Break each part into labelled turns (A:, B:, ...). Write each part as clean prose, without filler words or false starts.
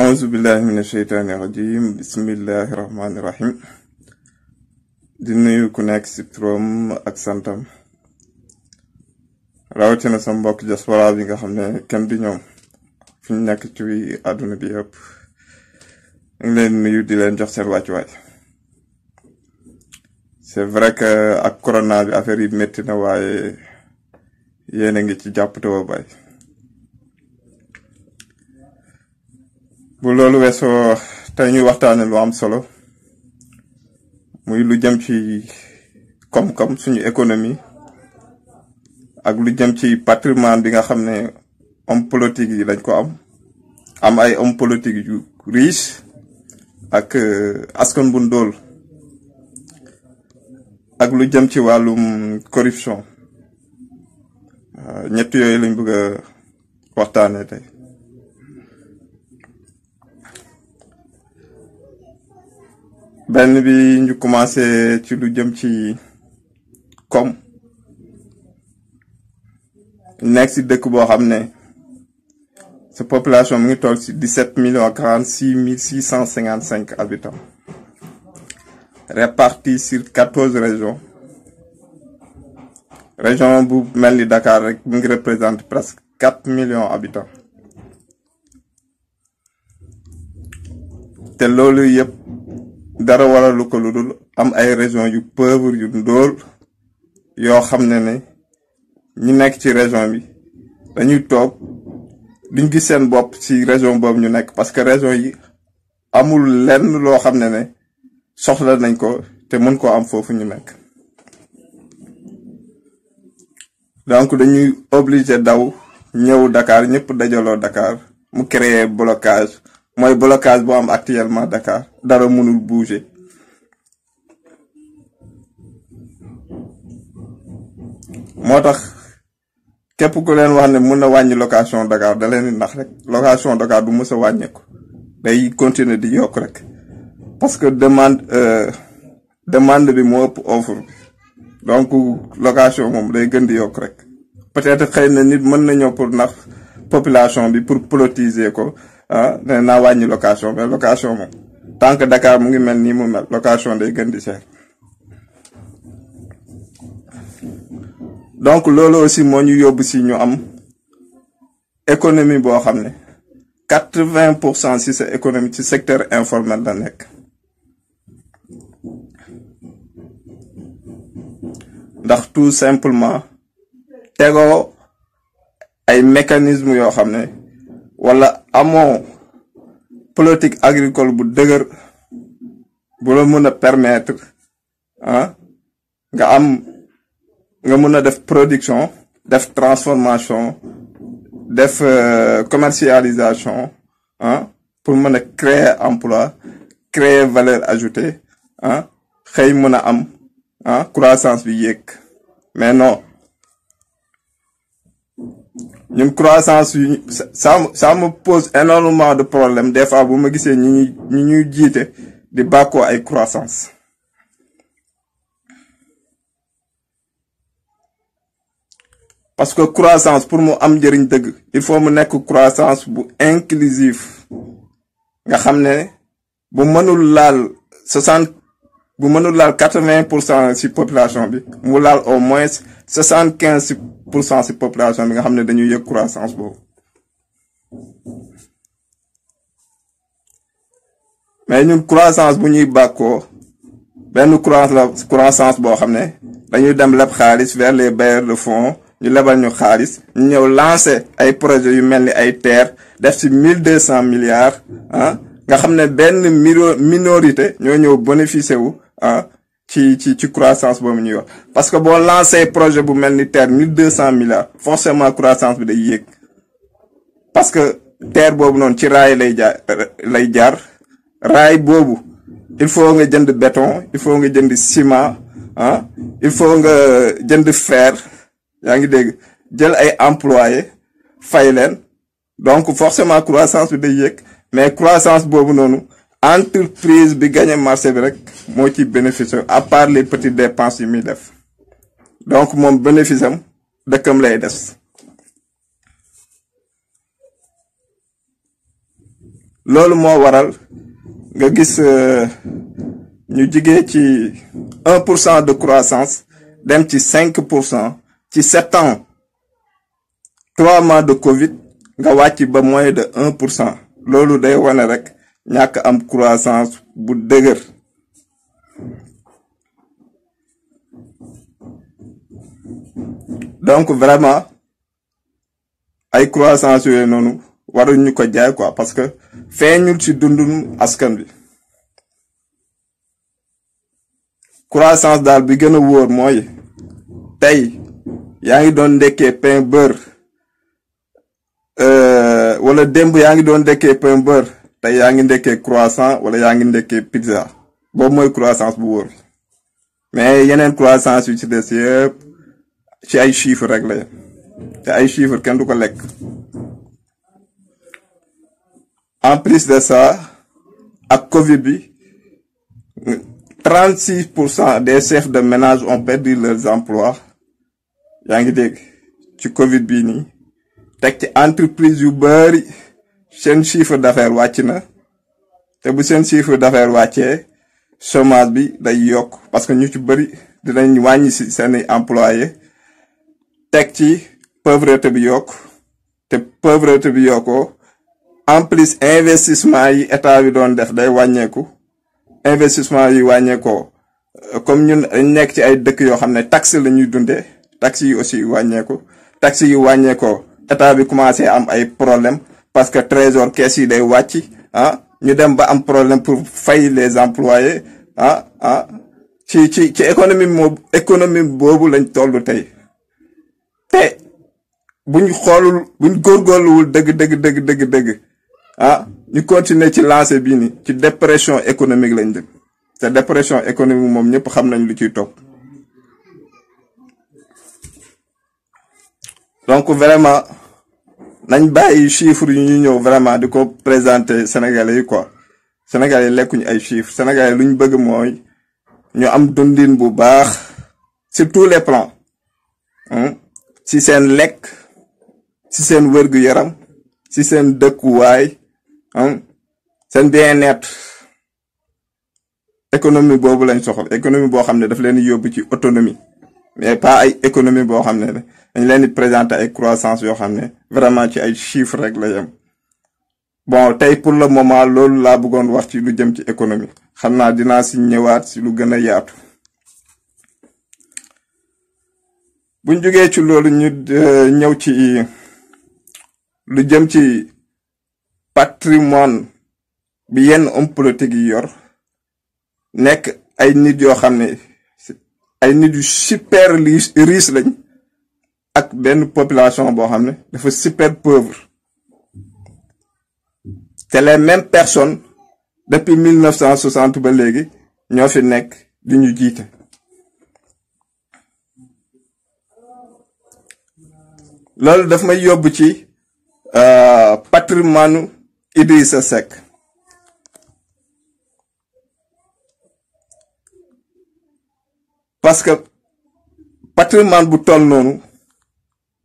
A: auzu billahi mina sheytaani rajim bismillahi rahmaani rahim di nuyu ku nekk ci turam ak santam rawatina sa mbokk diaspora bi nga xam ne kenn di ñoom fi ñu nekk ci àdduna bi yëpp ngi leen nuyu di leen jox seen wàccuwaay. C'est vrai que ak corona bi affaire yi métti na waaye yéen a ngi ci jàpp te wa bay. bu loolu weesoo tey ñuy waxtaane lu am solo muy lu jëm ci koom-koom suñu économie ak lu jëm ci patrimoine bi nga xam ne homme politique yi dañ ko am ay homme politique yu riche ak askan bu ndóol ak lu jëm ci wàllum corruption ñett yooyu lañ bëgg a waxtaane tey. benn bi ñu commencé ci lu jëm ci koom nekk ci dëkk boo xam ne sa population mu ngi toll ci 17 655 habitants répartis sur 14 régions. Région bu mel ni Dakar rek mu ngi représente presque 4 millions habitants te loolu yëpp dara waralu ko lu dul am ay région yu pauvre yu ndóol yoo xam ne ñi nekk ci région bi dañuy toog duñ gis seen bopp ci région boobu ñu nekk parce que région yi amul lenn loo xam ne soxla nañ ko te mën koo am foofu ñu nekk. donc dañuy obligé daw ñëw Dakar ñëpp dajaloo Dakar mu créer blocage mooy blocage bu am actuellement Dakar dara mënul bouger. moo tax képp ku leen wax ne mën na wàññi location Dakar da leen di nax rek location Dakar du mës a wàññeeku day continuer di yokk rek parce que demande bi moo ëpp offre bi donc location moom day gën di yokk rek peut-être xëy na nit mën na ñëw pour nax population bi pour politiser ko ne naa wàññi location mais location moom tant que Dakar mu ngi mel nii mu mel location day gën di cher. donc loolu aussi moo ñu yóbbu si ñu am économie boo xam ne 80% si sa économie ci secteur informel la nekk. ndax tout simplement tegoo ay mécanismes yoo xam ne wala amoo politique agricole bu dëgër bu la mën a permettre nga mën a def production def transformation def commercialisation pour mën a créer emploi créer valeur ajoutée xëy mën a am croissance bi yéeg. mais non ñun croissance yi ça me pose énormément de problèmes des fois bu ma gisee ñi ñuy jiite di bàkkoo ay croissance. parce que croissance pour mu am njëriñ dëgg il faut mu nekk croissance bu inclusive nga xam ne bu mënul laal 80% ci population bi mu laal au moins 75% ci population bi nga xam ne dañuy yëg croissance boobu. mais ñun croissance bu ñuy bàkkoo benn croissance boo xam ne dañuy dem leb xaalis vers les bailleurs de fonds ñu lebal ñu xaalis ñu ñëw lancer ay projets yu mel ni ay terre def ci 1200 milliards nga xam ne benn minorité ñoo ñëw bénéficier wu ci croissance boobu ñuy wax. parce que boo lancé projet bu mel ni terre 1200 milliards forcément croissance bi day yéeg parce que terre boobu noonu ci raay lay jaar raay boobu il faut nga jënd béton il faut nga jënd ciment il faut nga jënd fer yaa ngi dégg jël ay employés fay leen donc forcément croissance bi day yéeg mais croissance boobu noonu entreprise bi gagné marché bi rek moo ci bénéfice à part les petites dépenses yi muy def donc moom bénéfice am dëkkam lay des. loolu moo waral nga gis ñu jigee ci 1% de croissance dem ci 5% ci 7 ans 3 mois de Covid nga wàcc ba moins de 1%. loolu day wane rek ñàkk am croissance bu dëgër. donc vraiment ay croissance yooyu noonu waruñu ko jaay quoi parce que feeñul ci dundum askan bi. croissance daal bi gën a wóor mooy tey yaa ngi doon ndekkee pain beurre wala démb yaa ngi doon ndekkee pain beurre tey yaa ngi ndekkee croissant wala yaa ngi ndekkee pizza boobu mooy croissance bu wóor mais yeneen croissance yu ci des yëpp ci ay chiffres rek la te ay chiffres kenn du ko lekk. en plus de ça ak Covid bi 36% des chefs de ménage ont perdu leurs emplois yaa ngi dégg ci Covid bii nii teg ci entreprise yu bari seen chiffre d'affaires wàcc na te bu seen chiffre d'affaires wàccee chômage bi day yokk parce que ñu ci bari dinañ wàññi ci seeni employés teg ci pauvreté bi yokk te pauvreté bi yokkoo en plus investissement yi état bi doon def day wàññeeku. investissement yi wàññeekoo comme ñun nekk ci ay dëkk yoo xam ne taxe la ñuy dundee taxe yi aussi wàññeeku taxe yi wàññeekoo état bi commencé am ay problème parce que trésor caisse yi day wàcc ñu dem ba am problème pour fay les employés ci économie boobu lañ tollu tey te buñ góorgóorluwul dëgg ñu continuer ci lancé bii ni ci dépression économique lañ dem te dépression économique moom ñëpp xam nañ lu ciy topp. donc vraiment nañ bàyyi chiffres yi ñu ñëw vraiment di ko présenter Sénégalais yi quoi Sénégalais yi lekkuñu ay chiffres Sénégalais yi lu ñu bëgg mooy ñu am dundin bu baax sur tous les plans ci seen lekk ci seen wér-gu-yaram ci seen dëkkuwaay seen bien-être. économie boobu lañ soxla économie boo xam ne daf leen di yóbbu ci autonomie mais pas ay économie boo xam ne dañ leen di présenter ay croissance yoo xam ne vraiment ci ay chiffres rek la yem. bon tey pour le moment loolu laa bëggoon wax ci lu jëm ci économie xam naa dinaa si ñëwaat si lu gën a yaatu. buñ jógee ci loolu ñu ñëw ci lu jëm ci patrimoine bi yenn homme politique yi yor nekk ay nit yoo xam ne ay nit yu super riche lañ ak benn population boo xam ne dafa super pauvre te les mêmes personnes depuis 1960 ba léegi ñoo fi nekk di ñu jiite. loolu daf may yóbbu ci patrimoine Idrissa Seck. parce que patrimoine bu toll noonu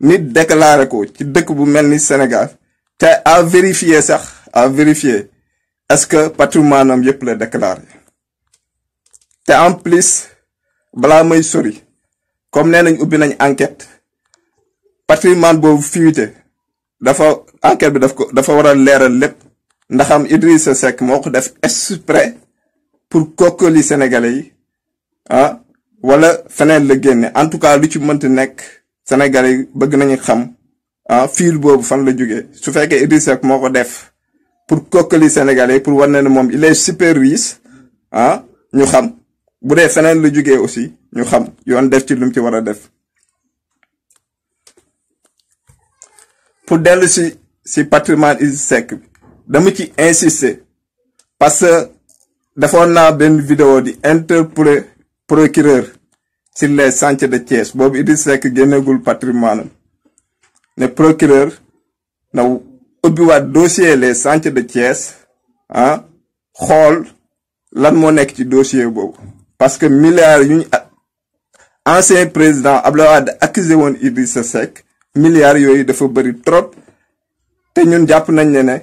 A: nit déclaré ko ci dëkk bu mel ni Sénégal te à vérifier est-ce que patrimoine am yëpp la déclaré te en plus balaa may sori comme nee nañ ubbi nañ enquête patrimoine boobu fuité enquête bi dafa war a leeral lépp ndaxam Idrissa Seck moo ko def exprès pour kokkali Sénégalais yi wala feneen la génne en tout cas lu ci mënti nekk Sénégalais yi bëgg nañu xam fil boobu fan la jógee su fekkee Idrissa Seck moo ko def pour kokkali Sénégalais yi pour war ne moom il est super riche ñu xam bu dee feneen la jógee aussi ñu xam yoon def ci lu mu ci war a def. pour dellu si patrimoine Idrissa Seck bi dama ci insister parce que defoon naa benn vidéo di interpeller procureur sur les chantiers de Thiès boobu Idrissa Seck génnegul patrimoine am ne procureur na ubbiwaat dossier les chantiers de Thiès xool lan moo nekk ci dossier boobu parce que milliards yu ñu ancien président Abdoulaye Wade accusé woon Idrissa Seck milliards yooyu dafa bëri trop te ñun jàpp nañ ne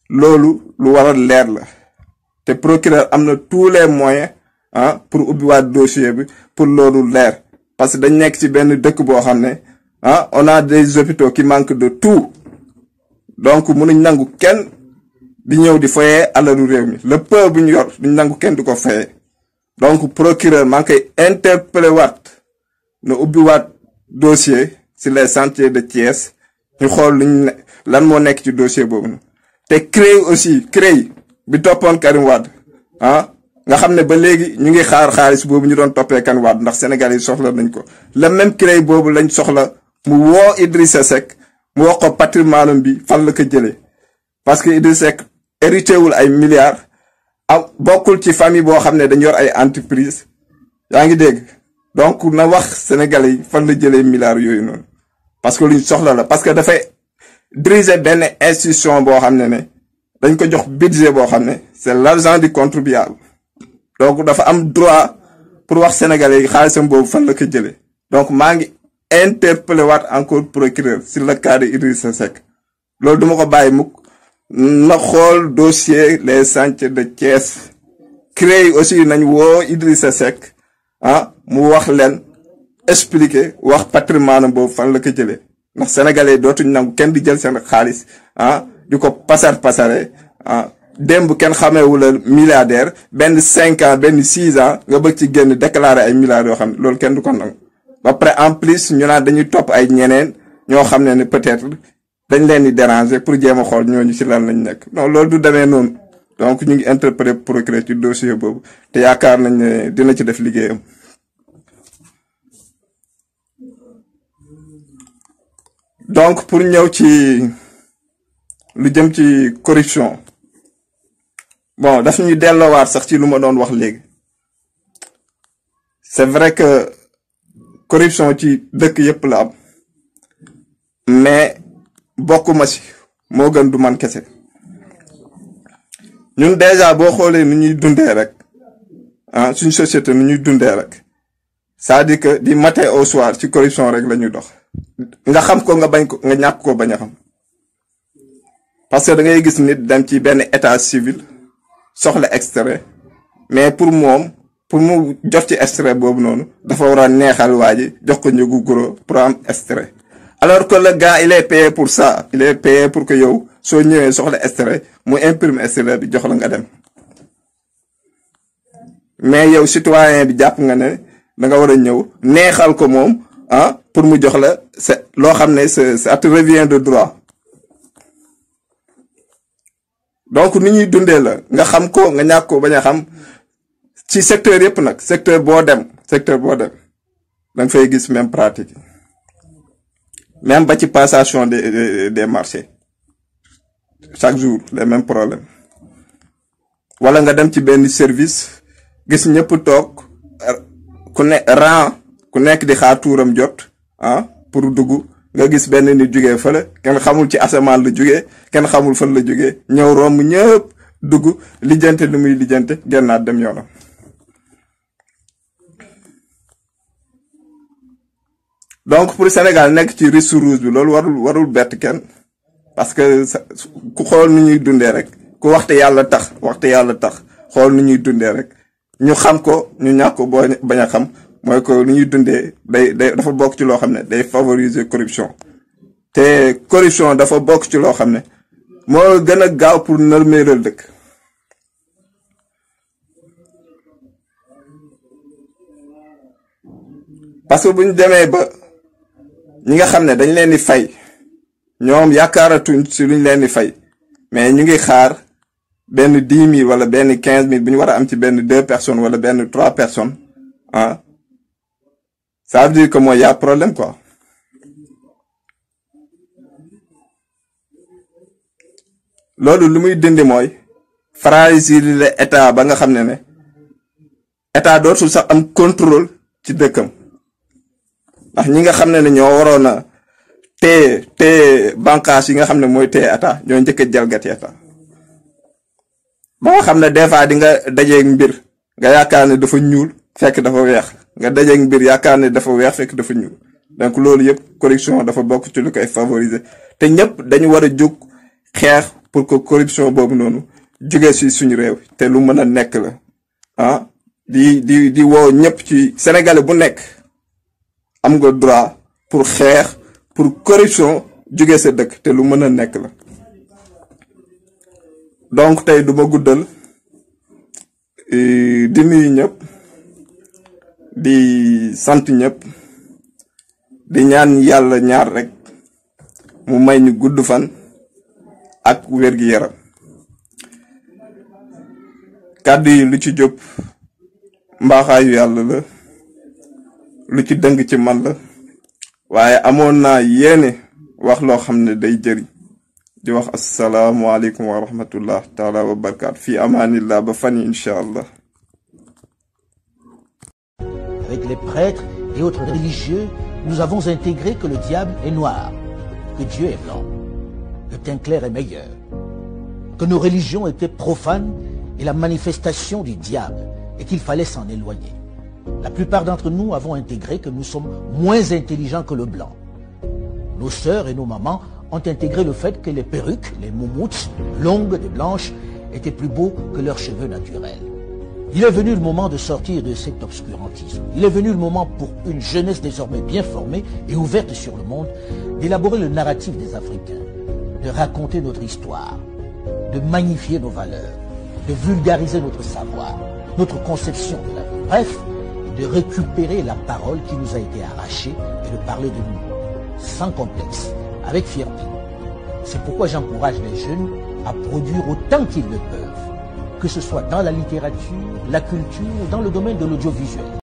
A: loolu lu war a leer la te procureur am na tous les moyens pour ubbiwaat dossier bi pour loolu leer parce que dañ nekk ci benn dëkk boo xam ne on a des hôpitaux qui manquent de tout donc mënuñ nangu kenn di ñëw di foyee alalu réew mi le peuple bu ñu yor duñ nangu kenn di ko foyee donc procureur maa ngi koy interpellé waat na ubbiwaat dossier sur les chantiers de Thiès ñu xool luñ lan moo nekk ci dossier boobu na te CREI aussi CREI bi toppoon Karim Wade nga xam ne ba léegi ñu ngi xaar xaalis boobu ñu doon toppee Karim Wade ndax Sénégal yi soxla nañ ko le même CREI boobu lañ soxla mu woo Idrissa Seck mu wax ko patrimoine bi fan la ko jëlee parce que Idrissa Seck hérité wul ay milliards bokkul ci famille boo xam ne dañ yor ay entreprise yaa ngi dégg donc na wax Sénégalais yi fan la jëlee milliards yooyu noonu parce que luñ soxla la parce que dafay diriger benn institution boo xam ne dañ ko jox budget boo xam ne c'est l'argent du contribuable donc dafa am droit pour wax Sénégalais yi xaalisam boobu fan la ko jëlee donc maa ngi interpellé waat encore procureur sur le cas de Idrissa Seck loolu duma ko bàyyi mukk na xool dossier les chantiers de Thiès CREI aussi nañ woo Idrissa Seck mu wax leen expliquer wax patrimoine boobu fan la ko jëlee ndax sénégalais dootuñ nangu kenn di jël seen xaalis di ko pasare démb kenn xameewula milliardaire benn 5 ans benn 6 ans nga bëgg ci génn déclarer ay milliards yoo xam ne loolu kenn du ko nangu ba pare en plus ñu naan dañuy topp ay ñeneen ñoo xam ne peut-être dañ leen di déranger pour jéem a xool ñooñu ci lan lañ nekk non loolu du demee noonu donc ñu ngi interpellé procureur ci dossier boobu te yaakaar nañ ne dina ci def liggéeyam. donc pour ñëw ci lu jëm ci corruption bon daf ñuy delloowaat sax ci lu ma doon wax léegi c'est vrai que corruption ci dëkk yépp la am mais bokkuma ci moo gën du man kese ñun déjà boo xoolee nu ñuy dundee rek suñ société nu ñuy dundee rek c'est-à-dire que du matin au soir ci corruption rek la ñuy dox nga xam ko nga bañ ko nga ñàkk ko bañ a xam parce que da ngay gis nit dem ci benn état civil soxla extrait mais pour mu jot ci extrait boobu noonu dafa war a neexal waa ji jox ko njëgu gros pour am extrait alors que le gars il est payé pour ça il est payé pour que yow soo ñëwee soxla extrait mu imprime extrait bi jox la nga dem mais yow citoyen bi jàpp nga ne da nga war a ñëw neexal ko moom pour mu jox la c'est loo xam ne ça te revient de droit donc ni ñuy dundee la nga xam ko nga ñàkk ko bañ a xam ci secteur yépp nag secteur boo dem da nga fay gis même pratique même ba ci passation des marchés chaque jour les mêmes problèmes wala nga dem ci benn service gis ñëpp toog ku nekk di xaar tuuram jot pour dugg nga gis benn nit jugee fële kenn xamul ci asamaan la jugee kenn xamul fan la jugee ñëw romb ñëpp dugg lijjante lu muy lijjante gennaat dem yoonam donc pour Sénégal nekk ci liste rouge bi loolu warul bett kenn parce que ku xool nu ñuy dundee rek ku waxte yàlla tax xool nu ñuy dundee rek ñu xam ko ñu ñàkk ko bañ a xam mooy que nu ñuy dundee day dafa bokk ci loo xam ne day favoriser corruption te corruption dafa bokk ci loo xam ne moo gën a gaaw pour nërmeeral dëkk parce que bu ñu demee ba ñi nga xam ne dañ leen di fay ñoom yaakaaratuñ ci luñ leen di fay mais ñu ngi xaar benn 10 000 wala benn 15 000 bu ñu war a am ci benn 2 personnes wala benn 3 personnes ça veut dire que mooy y a problème quoi loolu lu muy dindi mooy fragiliser état ba nga xam ne état dootul sax am contrôle ci dëkkam ndax ñi nga xam ne ñoo waroon a téye bànqaas yi nga xam ne mooy téye état ñoo njëkk a jalgati état ba nga xam ne des fois di nga dajeeg mbir nga yaakaar ne dafa ñuul fekk dafa weex nga dajeeg mbir yaakaar ne dafa weex fekk dafa ñuul donc loolu yëpp corruption dafa bokk ci lu koy favoriser te ñëpp dañu war a jóg xeex pour pour que corruption boobu noonu jóge ci suñu réew te lu mën a nekk la ah di woo ñëpp ci Sénégalais bu nekk am nga droit pour xeex pour corruption jóge sa dëkk te lu mën a nekk la. donc tey du ma guddal di nuyu ñëpp di sant ñëpp di ñaan yàlla ñaar rek mu may ñu gudd fan ak wér-gi-yaram kàddu yi lu ci jóg mbaaxaayu yàlla la lu ci dëng ci man la waaye amoon naa yéene wax loo xam ne day jëriñ di wax asalaamaaleykum wa rahmatullah taala wa barakaatu fi amaanillah ba fan yi incha allah.
B: Avec les prêtres et autres religieux, nous avons intégré que le diable est noir, que Dieu est blanc, le teint clair est meilleur, que nos religions étaient profanes et la manifestation du diable et qu'il fallait s'en éloigner. La plupart d'entre nous avons intégré que nous sommes moins intelligents que le blanc. Nos sœurs et nos mamans ont intégré le fait que les perruques, les moumoutes, longues et blanches, étaient plus beaux que leurs cheveux naturels. Il est venu le moment de sortir de cet obscurantisme. Il est venu le moment pour une jeunesse désormais bien formée et ouverte sur le monde, d'élaborer le narratif des Africains, de raconter notre histoire, de magnifier nos valeurs, de vulgariser notre savoir, notre conception de la vie. Bref, de récupérer la parole qui nous a été arrachée et de parler de nous, sans complexe, avec fierté. C'est pourquoi j'encourage les jeunes à produire autant qu'ils le peuvent, que ce soit dans la littérature, la culture ou dans le domaine de l'audiovisuel.